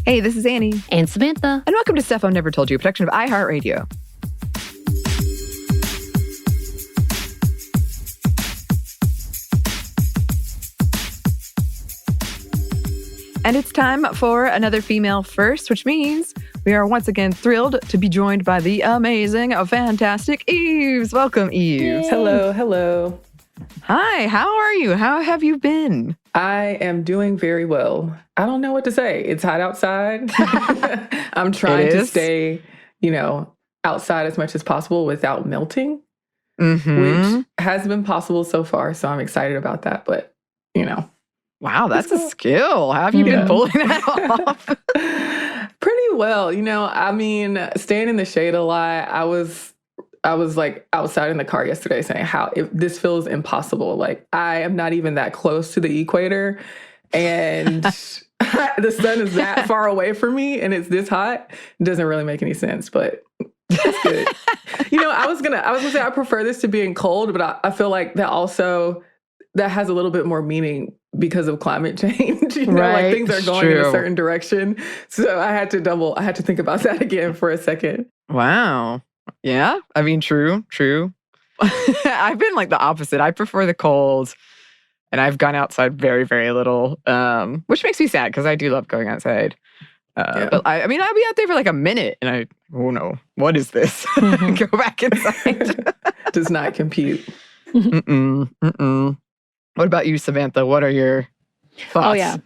Hey, this is Anney. And Samantha. And welcome to Stuff I've Never Told You, a production of iHeartRadio. And it's time for another female first, which means we are once again thrilled to be joined by the amazing, fantastic Yves. Welcome, Yves. Yay. Hello. Hi, how are you? How have you been? I am doing very well. I don't know what to say. It's hot outside. I'm trying to stay, outside as much as possible without melting, which has been possible so far. So I'm excited about that. But, Wow, that's a skill. How have you been pulling that off? Pretty well. Staying in the shade a lot. I was like outside in the car yesterday saying this feels impossible. Like I am not even that close to the equator and the sun is that far away from me and it's this hot. It doesn't really make any sense, but it's good. I was gonna say I prefer this to being cold, but I feel like that has a little bit more meaning because of climate change. Right. Like things are going in a certain direction. So I had to think about that again for a second. Wow. Yeah. True. I've been like the opposite. I prefer the cold and I've gone outside very, very little, which makes me sad because I do love going outside. But I'll be out there for like a minute and oh no, what is this? Go back inside. Does not compute. What about you, Samantha? What are your thoughts? Oh, yeah.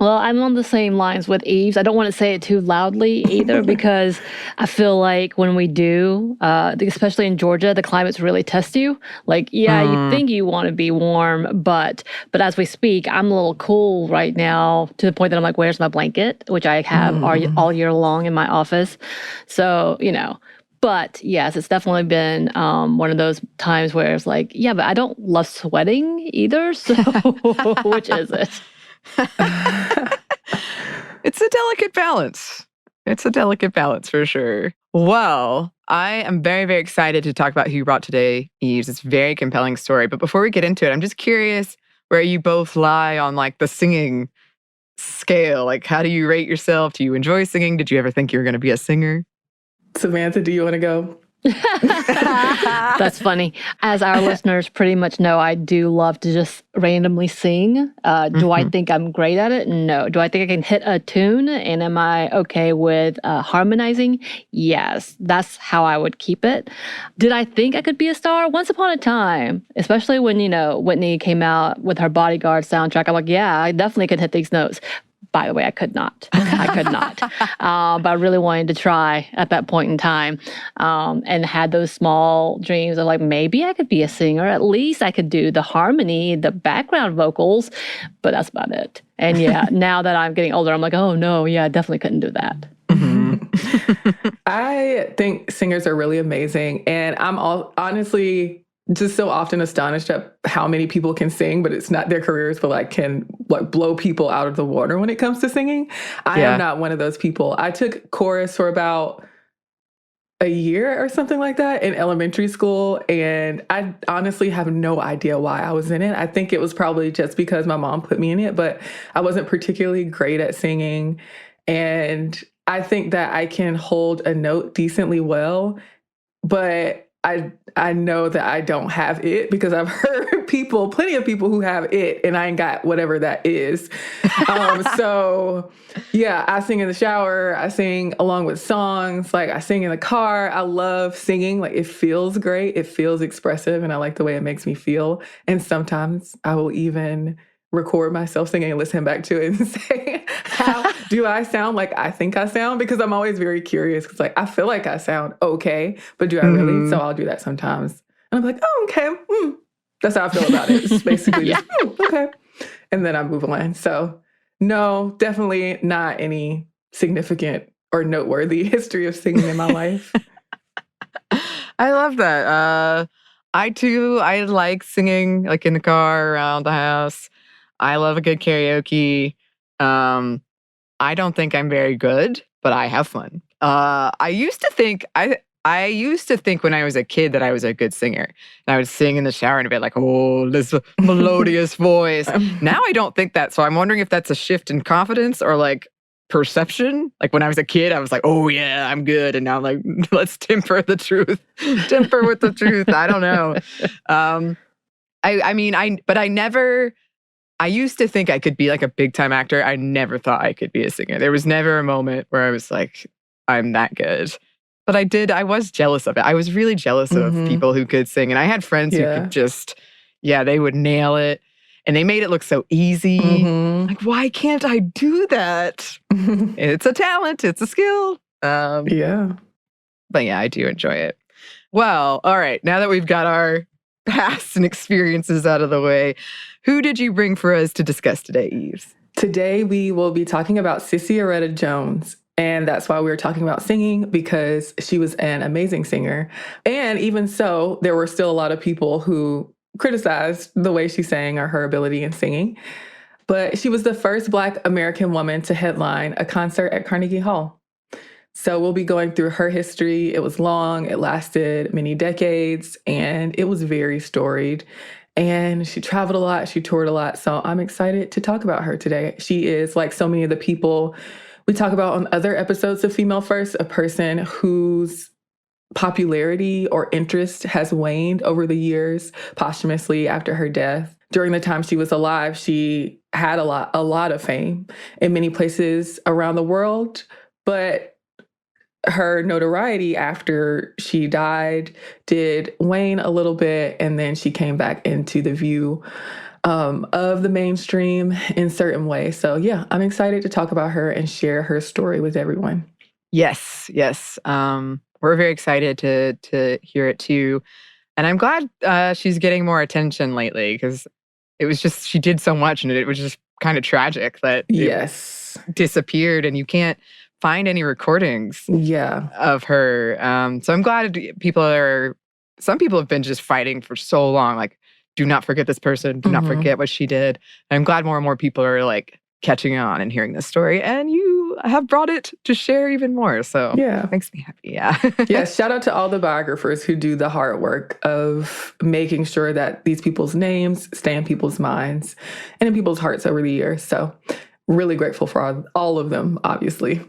Well, I'm on the same lines with Yves. I don't want to say it too loudly either because I feel like when we do, especially in Georgia, the climates really test you. Like, you think you want to be warm, but as we speak, I'm a little cool right now to the point that I'm like, where's my blanket? Which I have all year long in my office. So, But yes, it's definitely been one of those times where it's like, but I don't love sweating either. So which is it? It's a delicate balance. It's a delicate balance for sure. Well, I am very, very excited to talk about who you brought today, Yves. It's a very compelling story. But before we get into it, I'm just curious where you both lie on like the singing scale. Like, how do you rate yourself? Do you enjoy singing? Did you ever think you were going to be a singer? Samantha, do you want to go? That's funny. As our listeners pretty much know, I do love to just randomly sing. Do I think I'm great at it? No. Do I think I can hit a tune? And am I okay with harmonizing? Yes. That's how I would keep it. Did I think I could be a star? Once upon a time, especially when, Whitney came out with her Bodyguard soundtrack. I'm like, I definitely could hit these notes. By the way, I could not. But I really wanted to try at that point in time and had those small dreams of like, maybe I could be a singer. At least I could do the harmony, the background vocals, but that's about it. And now that I'm getting older, I'm like, oh no, I definitely couldn't do that. I think singers are really amazing. And I'm honestly just so often astonished at how many people can sing, but it's not their careers, but can blow people out of the water when it comes to singing. I am not one of those people. I took chorus for about a year or something like that in elementary school, and I honestly have no idea why I was in it. I think it was probably just because my mom put me in it, but I wasn't particularly great at singing. And I think that I can hold a note decently well, but I know that I don't have it because I've heard plenty of people who have it, and I ain't got whatever that is. So I sing in the shower. I sing along with songs. Like I sing in the car. I love singing. Like it feels great. It feels expressive, and I like the way it makes me feel. And sometimes I will even record myself singing and listen back to it and say, how do I sound like I think I sound? Because I'm always very curious because I feel like I sound okay, but do I really? So I'll do that sometimes. And I'm like, oh, okay. That's how I feel about it. It's basically just, okay. And then I move on. So no, definitely not any significant or noteworthy history of singing in my life. I love that. I like singing like in the car, around the house. I love a good karaoke. I don't think I'm very good, but I have fun. I used to think when I was a kid that I was a good singer. And I would sing in the shower and be like, oh, this melodious voice. Now I don't think that. So I'm wondering if that's a shift in confidence or like perception. Like when I was a kid, I was like, oh yeah, I'm good. And now I'm like, let's temper the truth. Temper with the truth. I don't know. I used to think I could be like a big time actor. I never thought I could be a singer. There was never a moment where I was like, I'm that good. But I was jealous of it. I was really jealous of people who could sing. And I had friends who could just, they would nail it. And they made it look so easy. Like, why can't I do that? It's a talent. It's a skill. But yeah, I do enjoy it. Well, all right. Now that we've got our past and experiences out of the way, who did you bring for us to discuss today, Yves? Today, we will be talking about Sissieretta Jones. And that's why we were talking about singing, because she was an amazing singer. And even so, there were still a lot of people who criticized the way she sang or her ability in singing. But she was the first Black American woman to headline a concert at Carnegie Hall. So we'll be going through her history. It was long, it lasted many decades, and it was very storied. And she traveled a lot, she toured a lot. So I'm excited to talk about her today. She is, like so many of the people we talk about on other episodes of Female First, a person whose popularity or interest has waned over the years posthumously after her death. During the time she was alive, she had a lot of fame in many places around the world, but her notoriety after she died did wane a little bit, and then she came back into the view of the mainstream in certain ways. So yeah, I'm excited to talk about her and share her story with everyone. Yes. We're very excited to hear it too. And I'm glad she's getting more attention lately, because it was just, she did so much and it was just kind of tragic that it disappeared and you can't find any recordings of her. So I'm glad some people have been just fighting for so long, like, do not forget this person, do not forget what she did. And I'm glad more and more people are like catching on and hearing this story, and you have brought it to share even more. So it makes me happy. Yeah, shout out to all the biographers who do the hard work of making sure that these people's names stay in people's minds and in people's hearts over the years. So really grateful for all of them, obviously.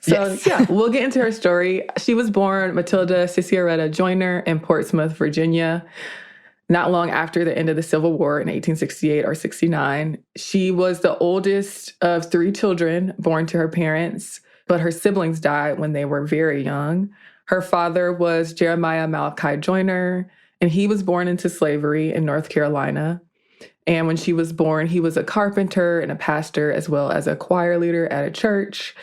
So we'll get into her story. She was born Matilda Sissieretta Joyner in Portsmouth, Virginia, not long after the end of the Civil War in 1868 or 69. She was the oldest of 3 children born to her parents, but her siblings died when they were very young. Her father was Jeremiah Malachi Joyner, and he was born into slavery in North Carolina. And when she was born, he was a carpenter and a pastor, as well as a choir leader at a church.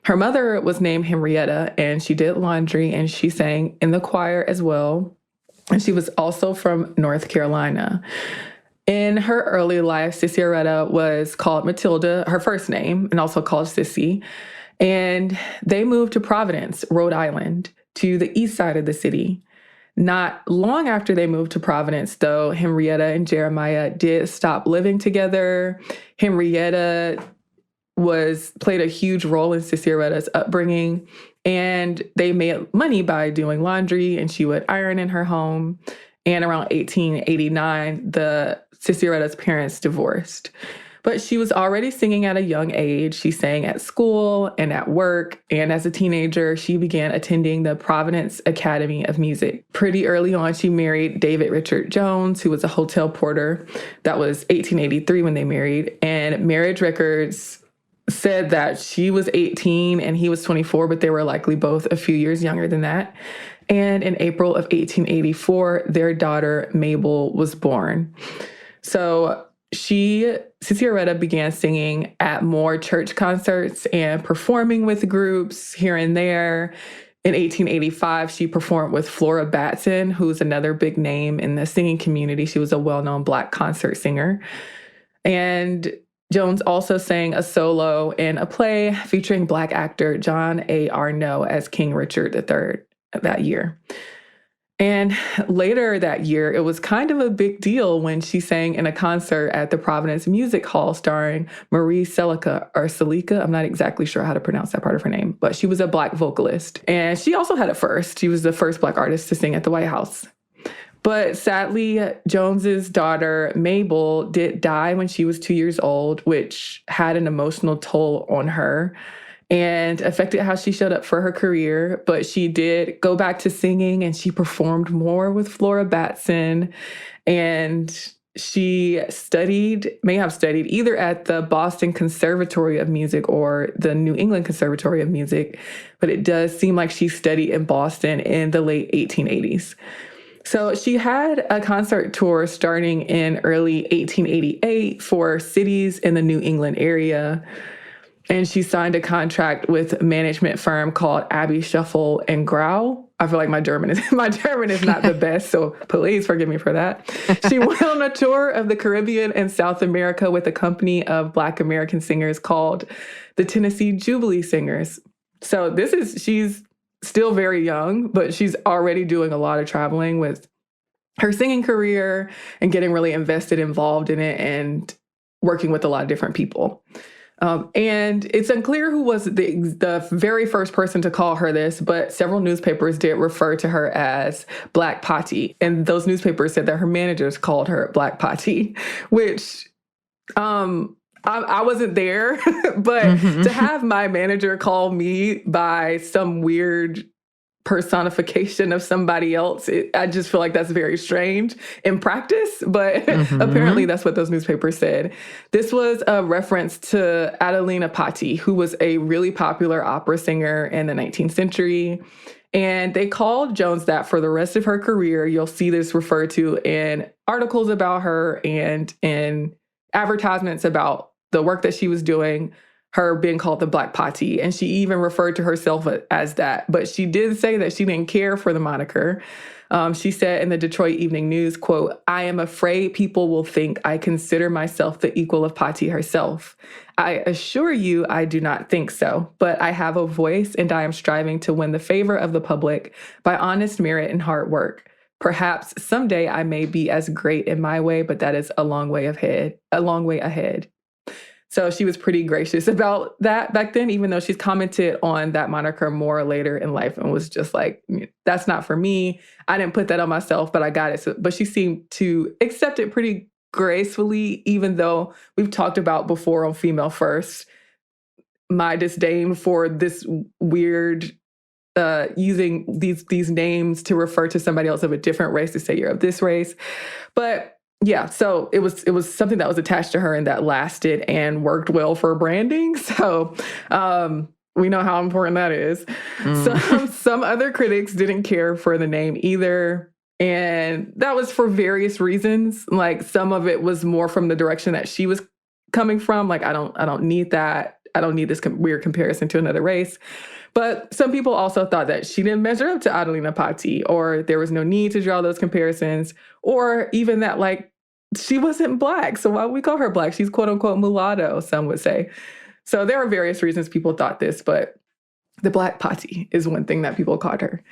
Her mother was named Henrietta, and she did laundry, and she sang in the choir as well. And she was also from North Carolina. In her early life, Sissieretta was called Matilda, her first name, and also called Sissy. And they moved to Providence, Rhode Island, to the east side of the city. Not long after they moved to Providence, though, Henrietta and Jeremiah did stop living together. Henrietta played a huge role in Sissieretta's upbringing, and they made money by doing laundry, and she would iron in her home. And around 1889, Sissieretta's parents divorced. But she was already singing at a young age. She sang at school and at work. And as a teenager, she began attending the Providence Academy of Music. Pretty early on, she married David Richard Jones, who was a hotel porter. That was 1883 when they married. And marriage records said that she was 18 and he was 24, but they were likely both a few years younger than that. And in April of 1884, their daughter, Mabel, was born. So Sissieretta began singing at more church concerts and performing with groups here and there. In 1885, she performed with Flora Batson, who's another big name in the singing community. She was a well-known Black concert singer. And Jones also sang a solo in a play featuring Black actor John A. Arno as King Richard III that year. And later that year, it was kind of a big deal when she sang in a concert at the Providence Music Hall starring Marie Selika. I'm not exactly sure how to pronounce that part of her name, but she was a Black vocalist. And she also had it first. She was the first Black artist to sing at the White House. But sadly, Jones's daughter, Mabel, did die when she was 2 years old, which had an emotional toll on her. and affected how she showed up for her career. But she did go back to singing, and she performed more with Flora Batson. And she may have studied either at the Boston Conservatory of Music or the New England Conservatory of Music, but it does seem like she studied in Boston in the late 1880s. So she had a concert tour starting in early 1888 for cities in the New England area. And she signed a contract with a management firm called Abbey Shuffle and Grau. I feel like my German is not the best, so please forgive me for that. She went on a tour of the Caribbean and South America with a company of Black American singers called the Tennessee Jubilee Singers. So she's still very young, but she's already doing a lot of traveling with her singing career and getting really involved in it and working with a lot of different people. And it's unclear who was the very first person to call her this, but several newspapers did refer to her as Black Potty. And those newspapers said that her managers called her Black Potty, which I wasn't there, but to have my manager call me by some weird personification of somebody else, I just feel like that's very strange in practice, but apparently that's what those newspapers said. This was a reference to Adelina Patti, who was a really popular opera singer in the 19th century. And they called Jones that for the rest of her career. You'll see this referred to in articles about her and in advertisements about the work that she was doing, her being called the Black Potty. And she even referred to herself as that. But she did say that she didn't care for the moniker. She said in the Detroit Evening News, quote, "I am afraid people will think I consider myself the equal of Potty herself. I assure you I do not think so, but I have a voice and I am striving to win the favor of the public by honest merit and hard work. Perhaps someday I may be as great in my way, but that is a long way ahead." So she was pretty gracious about that back then, even though she's commented on that moniker more later in life and was just like, that's not for me. I didn't put that on myself, but I got it. But she seemed to accept it pretty gracefully, even though we've talked about before on Female First, my disdain for this weird using these names to refer to somebody else of a different race to say you're of this race. But yeah, so it was something that was attached to her and that lasted and worked well for branding. So we know how important that is. Some other critics didn't care for the name either. And that was for various reasons. Like some of it was more from the direction that she was coming from. Like, I don't need that. I don't need this weird comparison to another race. But some people also thought that she didn't measure up to Adelina Patti, or there was no need to draw those comparisons, or even that, like, she wasn't Black. So why would we call her Black? She's quote unquote mulatto, some would say. So there are various reasons people thought this, but the Black Potty is one thing that people called her.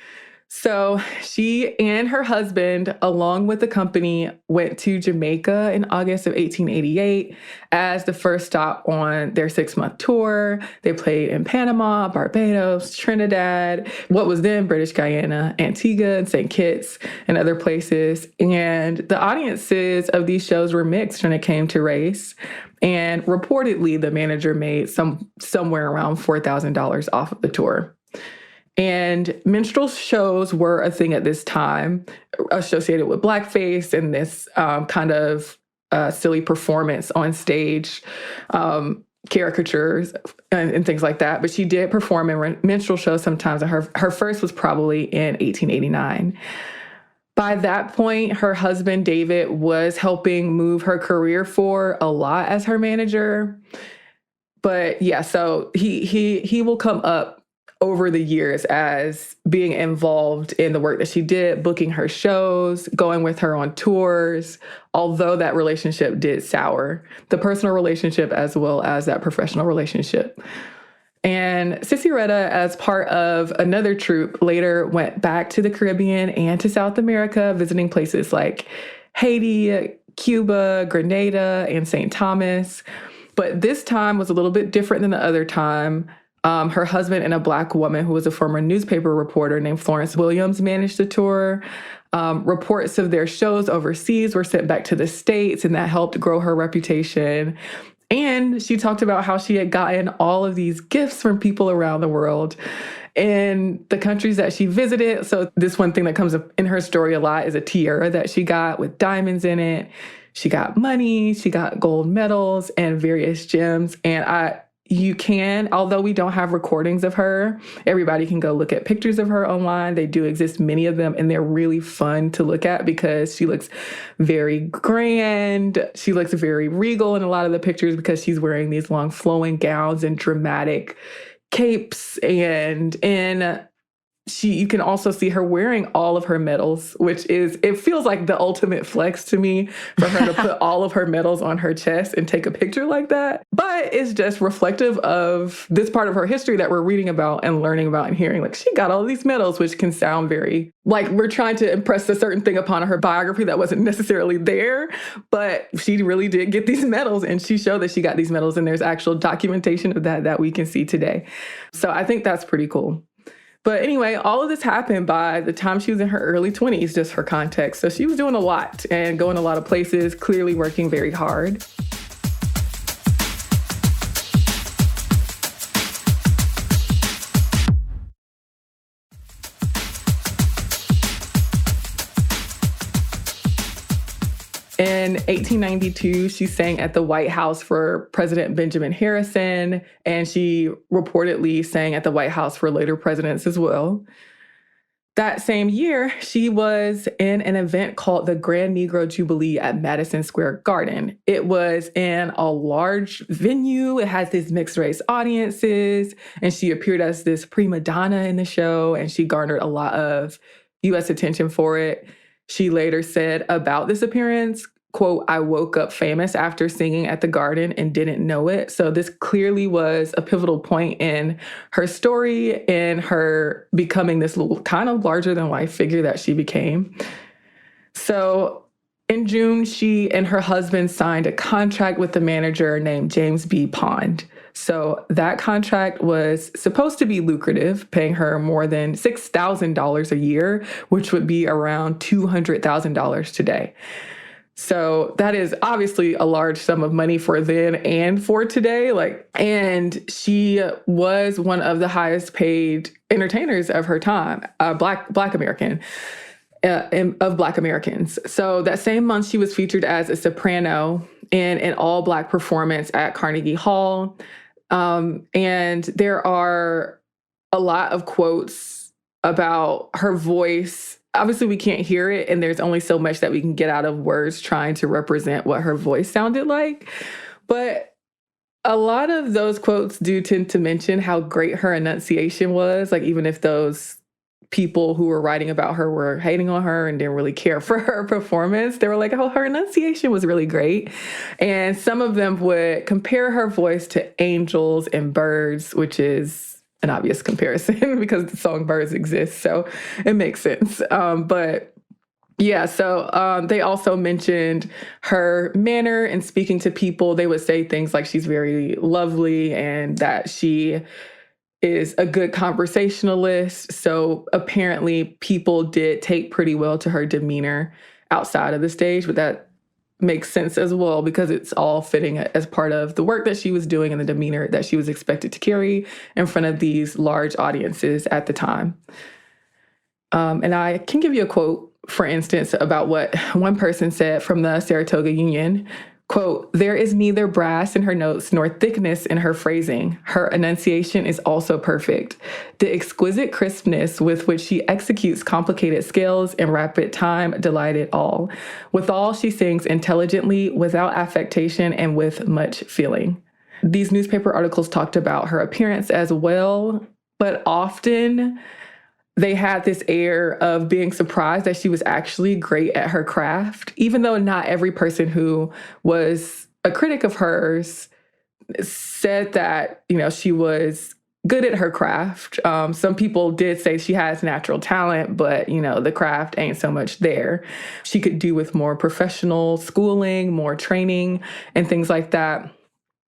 So she and her husband, along with the company, went to Jamaica in August of 1888 as the first stop on their 6-month tour. They played in Panama, Barbados, Trinidad, what was then British Guyana, Antigua, and St. Kitts, and other places. And the audiences of these shows were mixed when it came to race. And reportedly, the manager made somewhere around $4,000 off of the tour. And minstrel shows were a thing at this time, associated with blackface and this kind of silly performance on stage, caricatures and things like that. But she did perform in minstrel shows sometimes, and her first was probably in 1889. By that point, her husband, David, was helping move her career forward a lot as her manager. But yeah, so he will come up over the years as being involved in the work that she did, booking her shows, going with her on tours, although that relationship did sour, the personal relationship as well as that professional relationship. And Sissieretta, as part of another troupe, later went back to the Caribbean and to South America, visiting places like Haiti, Cuba, Grenada, and St. Thomas. But this time was a little bit different than the other time. Her husband and a Black woman who was a former newspaper reporter named Florence Williams managed the tour. Reports of their shows overseas were sent back to the States, and that helped grow her reputation. And she talked about how she had gotten all of these gifts from people around the world in the countries that she visited. So this one thing that comes up in her story a lot is a tiara that she got with diamonds in it. She got money, she got gold medals and various gems. And you can, although we don't have recordings of her, everybody can go look at pictures of her online. They do exist, many of them, and they're really fun to look at because she looks very grand. She looks very regal in a lot of the pictures because she's wearing these long flowing gowns and dramatic capes. And you can also see her wearing all of her medals, it feels like the ultimate flex to me for her to put all of her medals on her chest and take a picture like that. But it's just reflective of this part of her history that we're reading about and learning about and hearing. Like, she got all these medals, which can sound very like we're trying to impress a certain thing upon her biography that wasn't necessarily there. But she really did get these medals, and she showed that she got these medals, and there's actual documentation of that we can see today. So I think that's pretty cool. But anyway, all of this happened by the time she was in her early 20s, just for context. So she was doing a lot and going a lot of places, clearly working very hard. In 1892, she sang at the White House for President Benjamin Harrison, and she reportedly sang at the White House for later presidents as well. That same year, she was in an event called the Grand Negro Jubilee at Madison Square Garden. It was in a large venue. It has these mixed-race audiences, and she appeared as this prima donna in the show, and she garnered a lot of U.S. attention for it. She later said about this appearance, quote, "I woke up famous after singing at the Garden and didn't know it." So this clearly was a pivotal point in her story and her becoming this little kind of larger than life figure that she became. So in June, she and her husband signed a contract with a manager named James B. Pond. So that contract was supposed to be lucrative, paying her more than $6,000 a year, which would be around $200,000 today. So that is obviously a large sum of money for then and for today. And she was one of the highest paid entertainers of her time, Black American. Of Black Americans. So that same month, she was featured as a soprano in an all-Black performance at Carnegie Hall. And there are a lot of quotes about her voice. Obviously, we can't hear it, and there's only so much that we can get out of words trying to represent what her voice sounded like. But a lot of those quotes do tend to mention how great her enunciation was, like even if those people who were writing about her were hating on her and didn't really care for her performance. They were like, oh, her enunciation was really great. And some of them would compare her voice to angels and birds, which is an obvious comparison because the song Birds exists. So it makes sense. But yeah, so they also mentioned her manner in speaking to people. They would say things like she's very lovely and that she is a good conversationalist. So apparently people did take pretty well to her demeanor outside of the stage, but that makes sense as well because it's all fitting as part of the work that she was doing and the demeanor that she was expected to carry in front of these large audiences at the time. And I can give you a quote, for instance, about what one person said from the Saratoga Union. Quote, "There is neither brass in her notes nor thickness in her phrasing. Her enunciation is also perfect. The exquisite crispness with which she executes complicated scales in rapid time delighted all. Withal, she sings intelligently, without affectation, and with much feeling." These newspaper articles talked about her appearance as well, but often they had this air of being surprised that she was actually great at her craft, even though not every person who was a critic of hers said that, she was good at her craft. Some people did say she has natural talent, but, the craft ain't so much there. She could do with more professional schooling, more training, and things like that.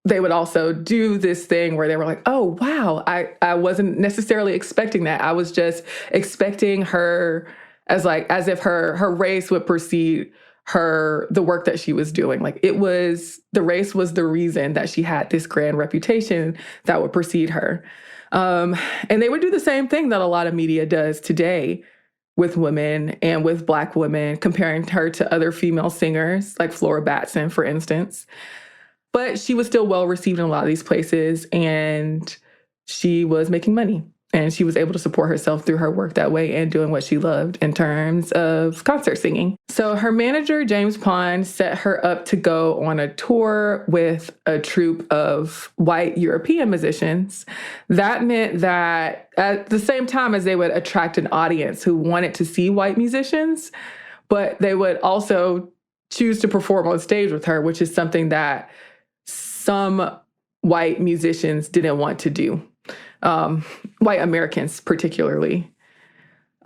They would also do this thing where they were like, oh, wow, I wasn't necessarily expecting that. I was just expecting her as if her race would precede the work that she was doing. Like, the race was the reason that she had this grand reputation that would precede her. And they would do the same thing that a lot of media does today with women and with Black women, comparing her to other female singers, like Flora Batson, for instance. But she was still well received in a lot of these places, and she was making money. And she was able to support herself through her work that way and doing what she loved in terms of concert singing. So her manager, James Pond, set her up to go on a tour with a troupe of white European musicians. That meant that at the same time as they would attract an audience who wanted to see white musicians, but they would also choose to perform on stage with her, which is something that some white musicians didn't want to do. White Americans particularly.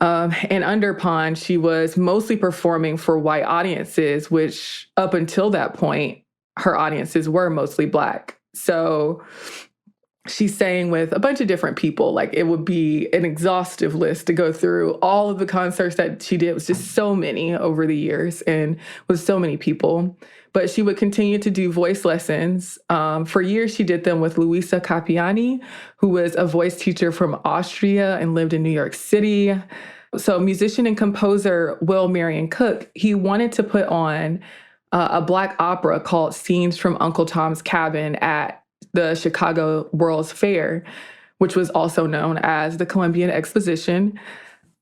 And under Pond, she was mostly performing for white audiences, which up until that point, her audiences were mostly Black. So she sang with a bunch of different people. Like, it would be an exhaustive list to go through all of the concerts that she did. It was just so many over the years and with so many people. But she would continue to do voice lessons. For years, she did them with Luisa Capiani, who was a voice teacher from Austria and lived in New York City. So musician and composer Will Marion Cook, he wanted to put on a Black opera called Scenes from Uncle Tom's Cabin at the Chicago World's Fair, which was also known as the Columbian Exposition.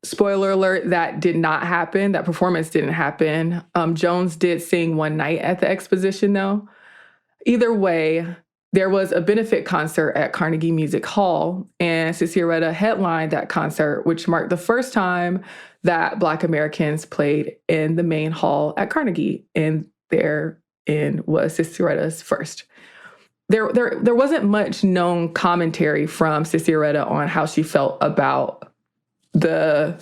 Spoiler alert, that did not happen. That performance didn't happen. Jones did sing one night at the exposition, though. Either way, there was a benefit concert at Carnegie Music Hall, and Sissieretta headlined that concert, which marked the first time that Black Americans played in the main hall at Carnegie, and therein was Sissieretta's first. There wasn't much known commentary from Sissieretta on how she felt about the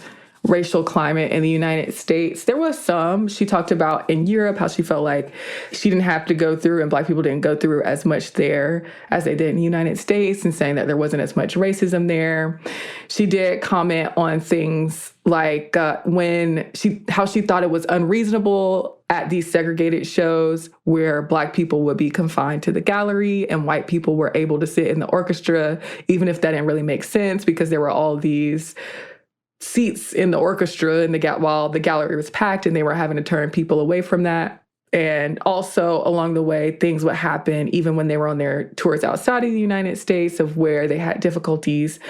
racial climate in the United States. There was some. She talked about in Europe how she felt like she didn't have to go through, and Black people didn't go through as much there as they did in the United States, and saying that there wasn't as much racism there. She did comment on things like how she thought it was unreasonable at these segregated shows where Black people would be confined to the gallery and white people were able to sit in the orchestra, even if that didn't really make sense because there were all these seats in the orchestra while the gallery was packed, and they were having to turn people away from that. And also along the way, things would happen even when they were on their tours outside of the United States, of where they had difficulties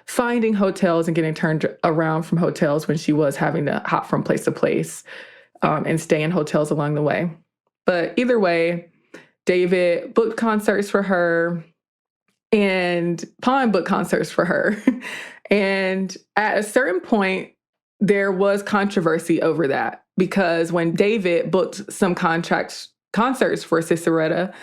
finding hotels and getting turned around from hotels when she was having to hop from place to place and stay in hotels along the way. But either way, David booked concerts for her and Pond booked concerts for her. And at a certain point, there was controversy over that, because when David booked some concerts for Sissieretta,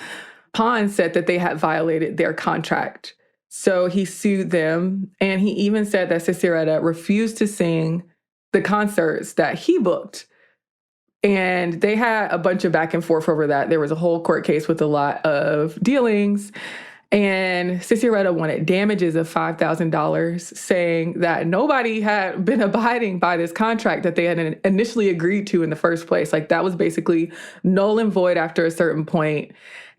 Pond said that they had violated their contract. So he sued them, and he even said that Sissieretta refused to sing the concerts that he booked. And they had a bunch of back and forth over that. There was a whole court case with a lot of dealings. And Sissieretta wanted damages of $5,000, saying that nobody had been abiding by this contract that they had initially agreed to in the first place. Like, that was basically null and void after a certain point.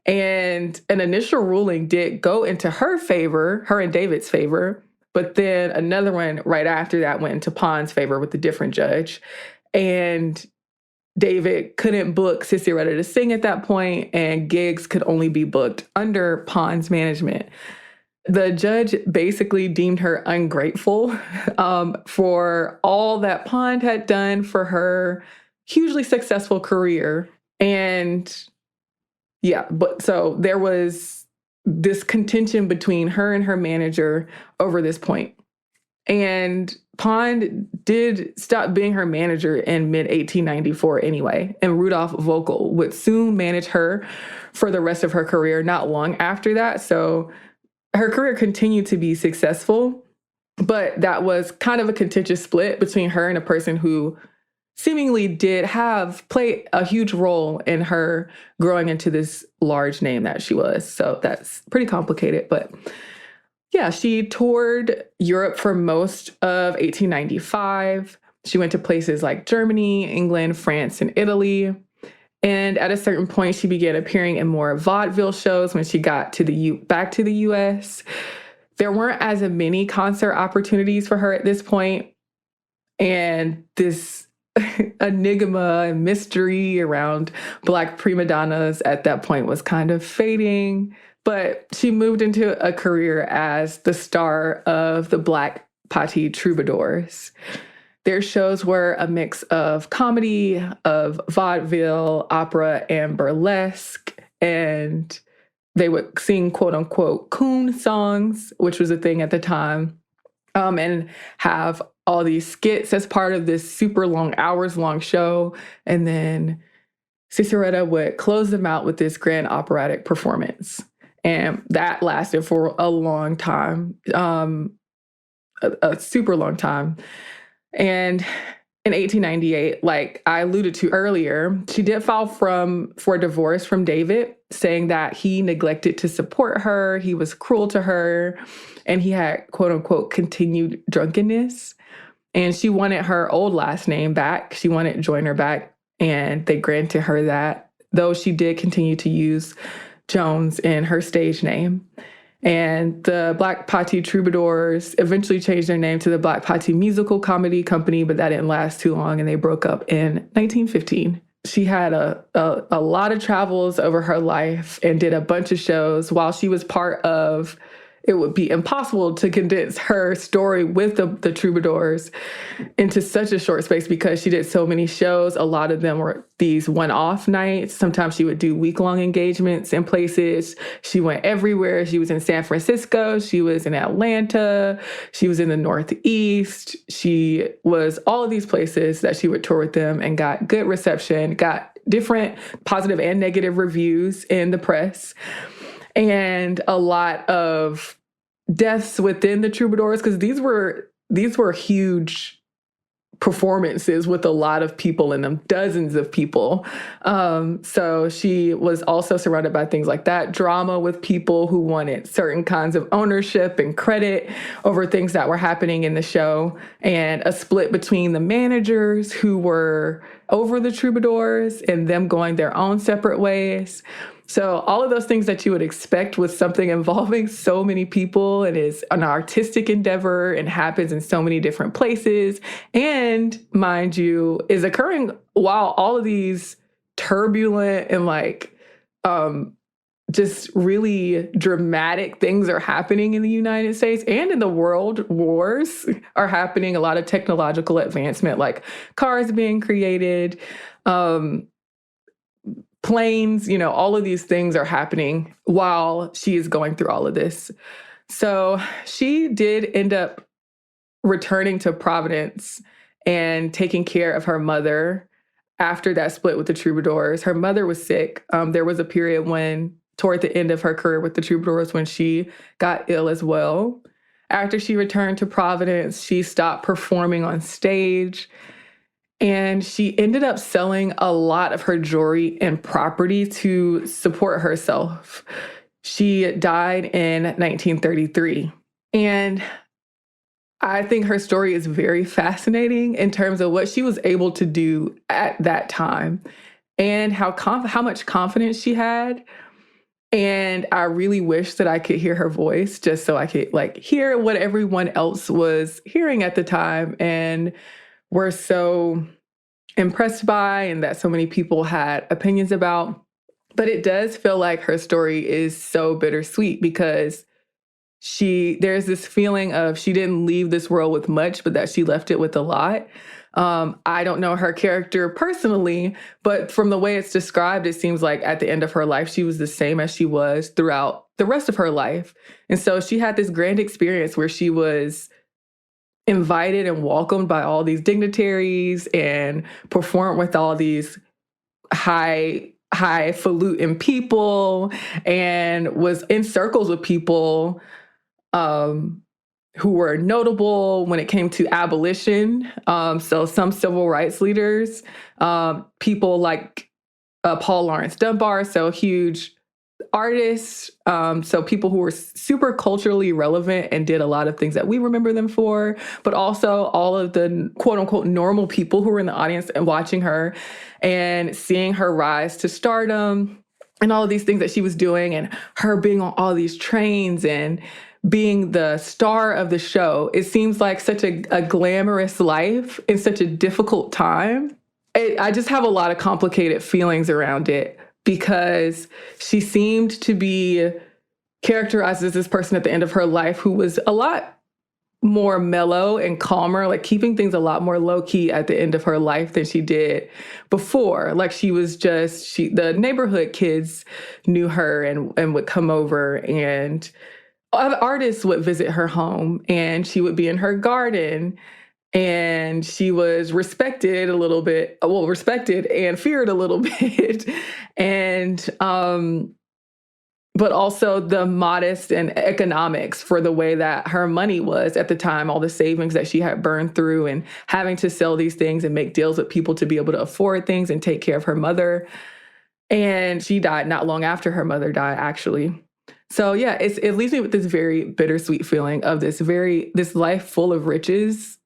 And an initial ruling did go into her favor, her and David's favor, but then another one right after that went into Pond's favor with a different judge. And David couldn't book Sissieretta to sing at that point, and gigs could only be booked under Pond's management. The judge basically deemed her ungrateful for all that Pond had done for her hugely successful career. And yeah, but so there was this contention between her and her manager over this point. And Pond did stop being her manager in mid-1894 anyway, and Rudolph Vogel would soon manage her for the rest of her career, not long after that. So her career continued to be successful, but that was kind of a contentious split between her and a person who seemingly did play a huge role in her growing into this large name that she was. So that's pretty complicated, but yeah, she toured Europe for most of 1895. She went to places like Germany, England, France, and Italy. And at a certain point, she began appearing in more vaudeville shows when she got to back to the US. There weren't as many concert opportunities for her at this point, and this enigma and mystery around Black prima donnas at that point was kind of fading. But she moved into a career as the star of the Black Patti Troubadours. Their shows were a mix of comedy, of vaudeville, opera, and burlesque. And they would sing quote unquote coon songs, which was a thing at the time, and have all these skits as part of this super long, hours long show. And then Sissieretta would close them out with this grand operatic performance. And that lasted for a long time, a super long time. And in 1898, like I alluded to earlier, she did file for divorce from David, saying that he neglected to support her, he was cruel to her, and he had, quote unquote, continued drunkenness. And she wanted her old last name back. She wanted Joyner back, and they granted her that, though she did continue to use Jones in her stage name. And the Black Patti Troubadours eventually changed their name to the Black Patti Musical Comedy Company, but that didn't last too long, and they broke up in 1915. She had a lot of travels over her life and did a bunch of shows while she was part of. It would be impossible to condense her story with the Troubadours into such a short space because she did so many shows. A lot of them were these one-off nights. Sometimes she would do week-long engagements in places. She went everywhere. She was in San Francisco. She was in Atlanta. She was in the Northeast. She was all of these places that she would tour with them and got good reception, got different positive and negative reviews in the press. And a lot of deaths within the Troubadours, because these were huge performances with a lot of people in them, dozens of people. So she was also surrounded by things like that, drama with people who wanted certain kinds of ownership and credit over things that were happening in the show, and a split between the managers who were over the Troubadours and them going their own separate ways. So all of those things that you would expect with something involving so many people and is an artistic endeavor and happens in so many different places, and mind you, is occurring while all of these turbulent and just really dramatic things are happening in the United States and in the world. Wars are happening, a lot of technological advancement, like cars being created, planes, all of these things are happening while she is going through all of this. So she did end up returning to Providence and taking care of her mother after that split with the Troubadours. Her mother was sick. There was a period toward the end of her career with the Troubadours, when she got ill as well. After she returned to Providence, she stopped performing on stage. And she ended up selling a lot of her jewelry and property to support herself. She died in 1933. And I think her story is very fascinating in terms of what she was able to do at that time and how much confidence she had. And I really wish that I could hear her voice just so I could hear what everyone else was hearing at the time and were so impressed by, and that so many people had opinions about. But it does feel like her story is so bittersweet because there's this feeling of she didn't leave this world with much, but that she left it with a lot. I don't know her character personally, but from the way it's described, it seems like at the end of her life, she was the same as she was throughout the rest of her life. And so she had this grand experience where she was invited and welcomed by all these dignitaries and performed with all these highfalutin people and was in circles with people who were notable when it came to abolition. So some civil rights leaders, people like Paul Laurence Dunbar, so huge artists, so people who were super culturally relevant and did a lot of things that we remember them for, but also all of the quote unquote normal people who were in the audience and watching her and seeing her rise to stardom and all of these things that she was doing, and her being on all these trains and being the star of the show. It seems like such a glamorous life in such a difficult time. I just have a lot of complicated feelings around it, because she seemed to be characterized as this person at the end of her life who was a lot more mellow and calmer, like keeping things a lot more low key at the end of her life than she did before. Like she was just, the neighborhood kids knew her and would come over, and other artists would visit her home, and she would be in her garden, and she was respected a little bit, well, respected and feared a little bit. And, but also the modest and economics for the way that her money was at the time, all the savings that she had burned through, and having to sell these things and make deals with people to be able to afford things and take care of her mother. And she died not long after her mother died, actually. So yeah, it leaves me with this very bittersweet feeling of this life full of riches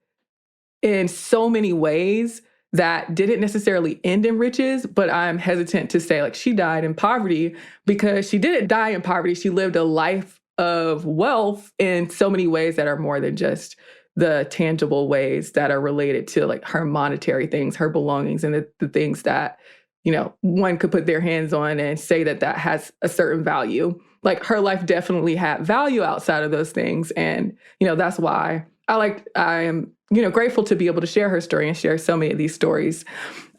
in so many ways that didn't necessarily end in riches, but I'm hesitant to say like she died in poverty, because she didn't die in poverty. She lived a life of wealth in so many ways that are more than just the tangible ways that are related to like her monetary things, her belongings, and the things that, you know, one could put their hands on and say that that has a certain value. Like her life definitely had value outside of those things. And, you know, that's why I am, you know, grateful to be able to share her story and share so many of these stories.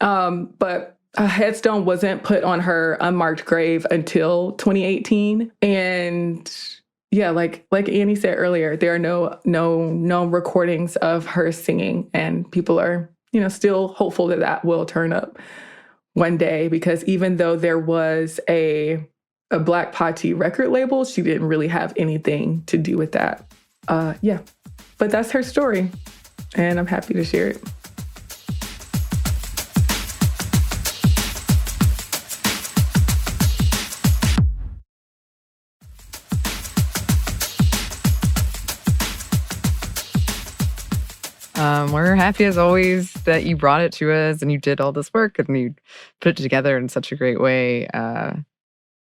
But a headstone wasn't put on her unmarked grave until 2018. And yeah, like Anney said earlier, there are no recordings of her singing, and people are, you know, still hopeful that that will turn up one day, because even though there was a Black Pati record label, she didn't really have anything to do with that. Yeah, but that's her story, and I'm happy to share it. We're happy as always that you brought it to us and you did all this work and you put it together in such a great way.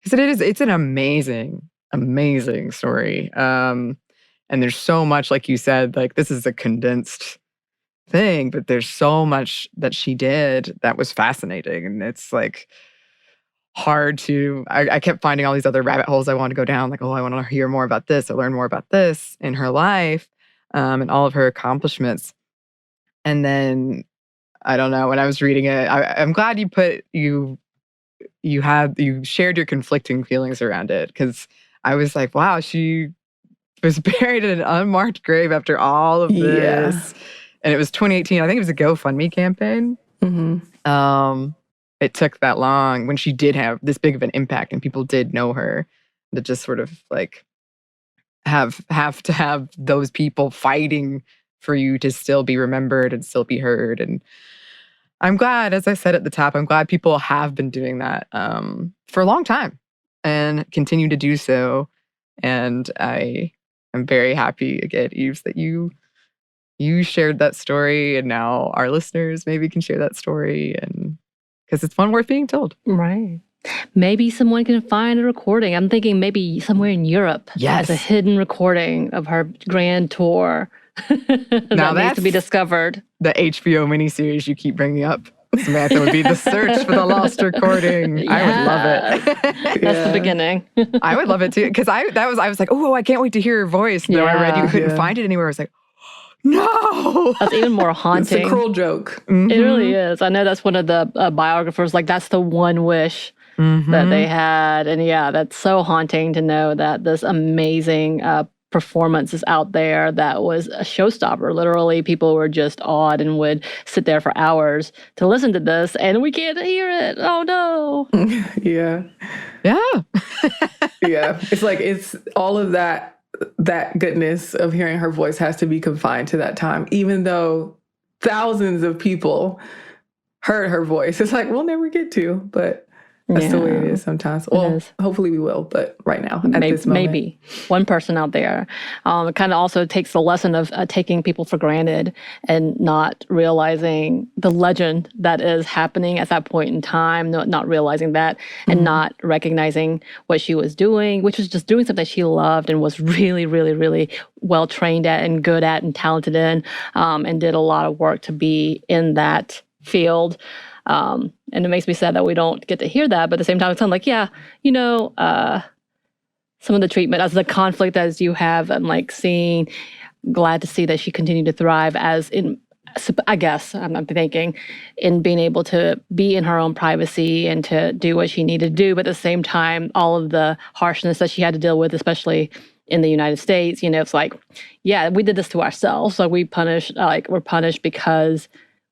Because it's an amazing, amazing story. And there's so much, like you said, like this is a condensed thing, but there's so much that she did that was fascinating. And it's like hard to, I kept finding all these other rabbit holes I wanted to go down. Like, oh, I want to hear more about this or learn more about this in her life, and all of her accomplishments. And then, I don't know, when I was reading it, I'm glad you shared your conflicting feelings around it, because I was like, wow, she was buried in an unmarked grave after all of this. And it was 2018. I think it was a GoFundMe campaign. Mm-hmm. It took that long when she did have this big of an impact and people did know her, to just sort of like have to have those people fighting for you to still be remembered and still be heard. And I'm glad, as I said at the top, I'm glad people have been doing that for a long time and continue to do so. And I am very happy again, Yves, that you shared that story, and now our listeners maybe can share that story, and because it's one worth being told. Right. Maybe someone can find a recording. I'm thinking maybe somewhere in Europe. Yes. There's a hidden recording of her grand tour that needs to be discovered. The HBO miniseries you keep bringing up, Samantha, would be The Search for the Lost Recording. Yeah. I would love it. That's the beginning. I would love it too, because I was like, oh, I can't wait to hear her voice. And then I read you couldn't find it anywhere. I was like, no. That's even more haunting. It's a cruel joke. Mm-hmm. It really is. I know that's one of the biographers, like that's the one wish that they had. And yeah, that's so haunting to know that this amazing performance is out there that was a showstopper. Literally, people were just awed and would sit there for hours to listen to this, and we can't hear it. Oh no. Yeah. It's like, it's all of that goodness of hearing her voice has to be confined to that time, even though thousands of people heard her voice. It's like, we'll never get to, but That's the way it is sometimes. Well, hopefully we will, but right now, at this moment. Maybe one person out there. It kind of also takes the lesson of taking people for granted and not realizing the legend that is happening at that point in time, not realizing that and not recognizing what she was doing, which was just doing something she loved and was really, really, really well trained at and good at and talented in, and did a lot of work to be in that field. And it makes me sad that we don't get to hear that. But at the same time, it's kind of like, some of the treatment, as the conflict as you have, and like glad to see that she continued to thrive I guess, I'm thinking, in being able to be in her own privacy and to do what she needed to do. But at the same time, all of the harshness that she had to deal with, especially in the United States, it's like, yeah, we did this to ourselves. So we're punished because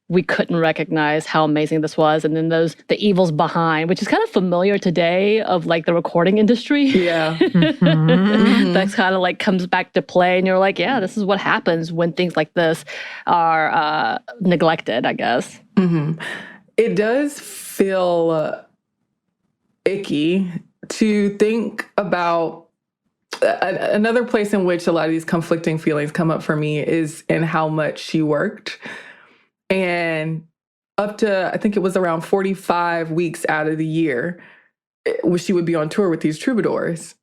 we couldn't recognize how amazing this was. And then the evils behind, which is kind of familiar today of like the recording industry. Yeah. That's kind of like comes back to play. And you're like, yeah, this is what happens when things like this are neglected, I guess. It does feel icky to think about. Another place in which a lot of these conflicting feelings come up for me is in how much she worked. And up to, I think it was around 45 weeks out of the year, she would be on tour with these troubadours,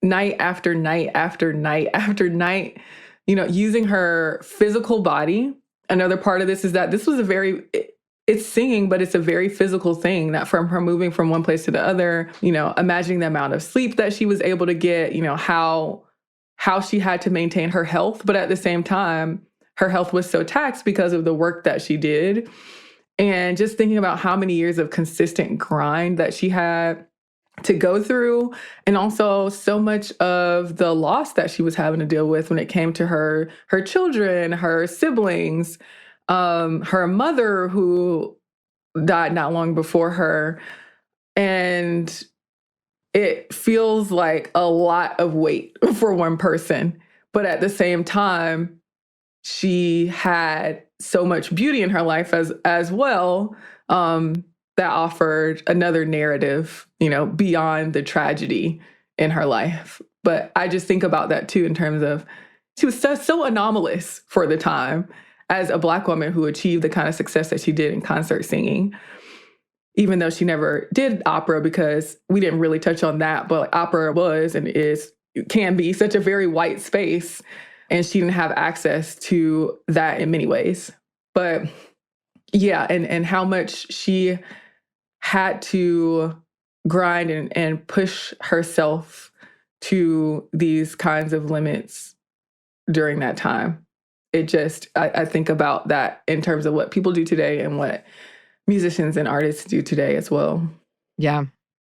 night after night after night after night, using her physical body. Another part of this is that this was it's singing, but it's a very physical thing, that from her moving from one place to the other, imagining the amount of sleep that she was able to get, how she had to maintain her health. But at the same time, her health was so taxed because of the work that she did. And just thinking about how many years of consistent grind that she had to go through, and also so much of the loss that she was having to deal with when it came to her children, her siblings, her mother who died not long before her. And it feels like a lot of weight for one person. But at the same time, she had so much beauty in her life as well, that offered another narrative, beyond the tragedy in her life. But I just think about that too, in terms of she was so anomalous for the time as a Black woman who achieved the kind of success that she did in concert singing, even though she never did opera, because we didn't really touch on that. But opera was and can be such a very white space. And she didn't have access to that in many ways. But yeah, and how much she had to grind and push herself to these kinds of limits during that time. It just, I think about that in terms of what people do today and what musicians and artists do today as well. Yeah.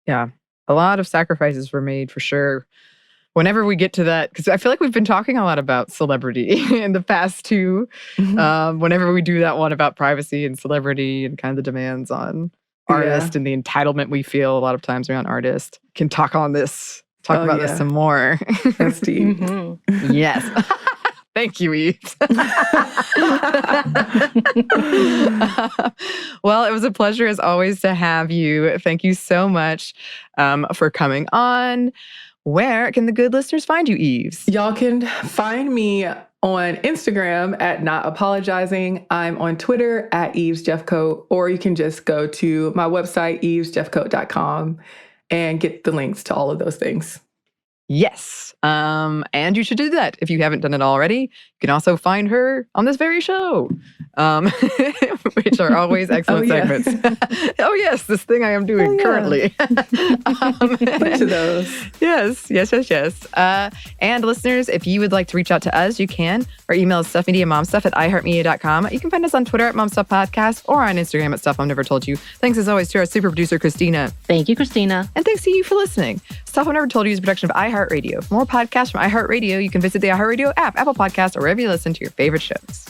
A lot of sacrifices were made, for sure. Whenever we get to that, because I feel like we've been talking a lot about celebrity in the past too. Whenever we do that one about privacy and celebrity and kind of the demands on artists and the entitlement we feel a lot of times around artists, can talk about this some more. That's deep. Yes. Thank you, Yves. Well, it was a pleasure as always to have you. Thank you so much for coming on. Where can the good listeners find you, Yves? Y'all can find me on Instagram at Not Apologizing. I'm on Twitter at YvesJeffCoat, or you can just go to my website, YvesJeffCoat.com, and get the links to all of those things. Yes. And you should do that if you haven't done it already. You can also find her on this very show, which are always excellent segments. Oh, yes, this thing I am doing currently. Bunch of those. Yes. And listeners, if you would like to reach out to us, you can. Our email is stuffmediamomstuff@iheartmedia.com. You can find us on Twitter at momstuffpodcast or on Instagram at Stuff I've Never Told You. Thanks as always to our super producer, Christina. Thank you, Christina. And thanks to you for listening. Stuff I've Never Told You is a production of iHeartRadio. For more podcasts from iHeartRadio, you can visit the iHeartRadio app, Apple Podcasts, or wherever you listen to your favorite shows.